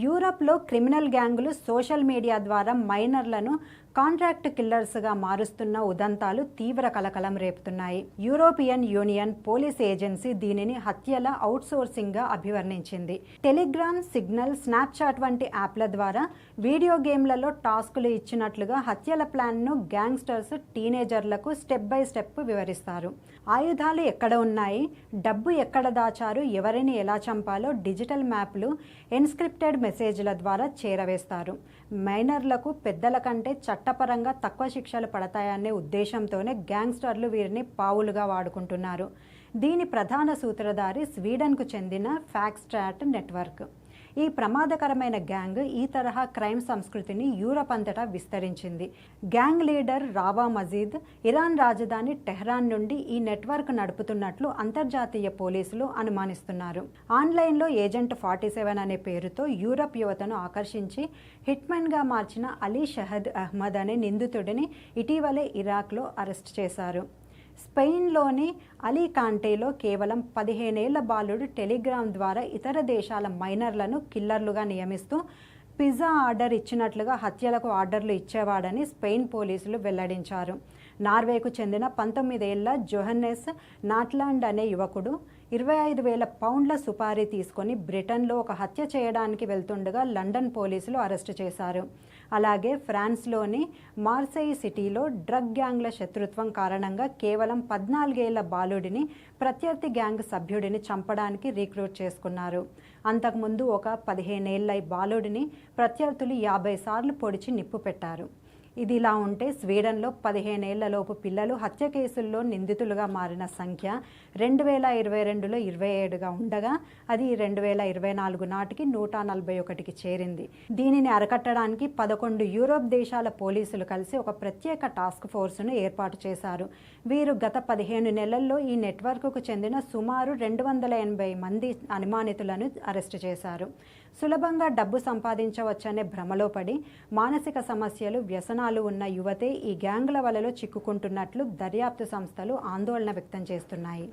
యూరప్లో criminal గ్యాంగులు social media ద్వారా మైనర్లను contract కిల్లర్స్గా మారుస్తున్న ఉదంతాలు తీవ్ర కలకలం రేపుతున్నాయి. యూరోపియన్ యూనియన్ పోలీస్ ఏజెన్సీ దీనిని హత్యల అవుట్సోర్సింగ్గా అభివర్ణించింది. టెలిగ్రామ్, సిగ్నల్, స్నాప్చాట్ వంటి యాప్ల ద్వారా వీడియో గేమ్లలో టాస్కులు ఇచ్చినట్లుగా హత్యల ప్లాన్ను గ్యాంగ్స్టర్స్ టీనేజర్లకు స్టెప్ బై స్టెప్ వివరిస్తారు. ఆయుధాలు ఎక్కడ ఉన్నాయి, డబ్బు ఎక్కడ దాచారు, ఎవరిని ఎలా చంపాలో డిజిటల్ మ్యాప్లు, ఎన్స్క్రిప్టెడ్ మెసేజ్ల ద్వారా చేరవేస్తారు. మైనర్లకు పెద్దల కంటే చట్టపరంగా తక్కువ శిక్షలు పడతాయనే ఉద్దేశంతోనే గ్యాంగ్స్టర్లు వీరిని పావులుగా వాడుకుంటున్నారు. దీని ప్రధాన సూత్రధారి స్వీడన్కు చెందిన ఫాక్స్ట్రాట్ నెట్వర్క్. ఈ ప్రమాదకరమైన గ్యాంగ్ ఈ తరహా క్రైమ్ సంస్కృతిని యూరప్ అంతటా విస్తరించింది. గ్యాంగ్ లీడర్ రావా మజీద్ ఇరాన్ రాజధాని టెహ్రాన్ నుండి ఈ నెట్వర్క్ నడుపుతున్నట్లు అంతర్జాతీయ పోలీసులు అనుమానిస్తున్నారు. ఆన్లైన్లో ఏజెంట్ 47 అనే పేరుతో యూరప్ యువతను ఆకర్షించి హిట్మెన్గా మార్చిన అలీ షహద్ అహ్మద్ అనే నిందితుడిని ఇటీవలే ఇరాక్లో అరెస్ట్ చేశారు. స్పెయిన్లోని అలీకాంటేలో కేవలం 15 ఏళ్ల బాలుడు టెలిగ్రామ్ ద్వారా ఇతర దేశాల మైనర్లను కిల్లర్లుగా నియమిస్తూ పిజ్జా ఆర్డర్ ఇచ్చినట్లుగా హత్యలకు ఆర్డర్లు ఇచ్చేవాడని స్పెయిన్ పోలీసులు వెల్లడించారు. నార్వేకు చెందిన 19 ఏళ్ల జోహన్నెస్ నాట్లాండ్ అనే యువకుడు 25,000 పౌండ్ల సుపారీ తీసుకొని బ్రిటన్లో ఒక హత్య చేయడానికి వెళ్తుండగా లండన్ పోలీసులు అరెస్టు చేశారు. అలాగే ఫ్రాన్స్లోని మార్సెయ్ సిటీలో డ్రగ్ గ్యాంగ్ల శత్రుత్వం కారణంగా కేవలం 14 ఏళ్ల బాలుడిని ప్రత్యర్థి గ్యాంగ్ సభ్యుడిని చంపడానికి రిక్రూట్ చేసుకున్నారు. అంతకుముందు ఒక 15 ఏళ్ల బాలుడిని ప్రత్యర్థులు 50 సార్లు పొడిచి నిప్పు పెట్టారు. ఇది ఇలా ఉంటే స్వీడన్లో 15 ఏళ్లలోపు పిల్లలు హత్య కేసుల్లో నిందితులుగా మారిన సంఖ్య 2022లో 27గా ఉండగా అది 2024 నాటికి 141కి చేరింది. దీనిని అరికట్టడానికి 11 యూరోప్ దేశాల పోలీసులు కలిసి ఒక ప్రత్యేక టాస్క్ ఫోర్స్ను ఏర్పాటు చేశారు. వీరు గత 15 నెలల్లో ఈ నెట్వర్క్కు చెందిన సుమారు 280 మంది అనుమానితులను అరెస్టు చేశారు. సులభంగా డబ్బు సంపాదించవచ్చనే భ్రమలో పడి మానసిక సమస్యలు, వ్యసనాలు ఉన్న యువతే ఈ గ్యాంగుల వలలో చిక్కుకుంటున్నట్లు దర్యాప్తు సంస్థలు ఆందోళన వ్యక్తం చేస్తున్నాయి.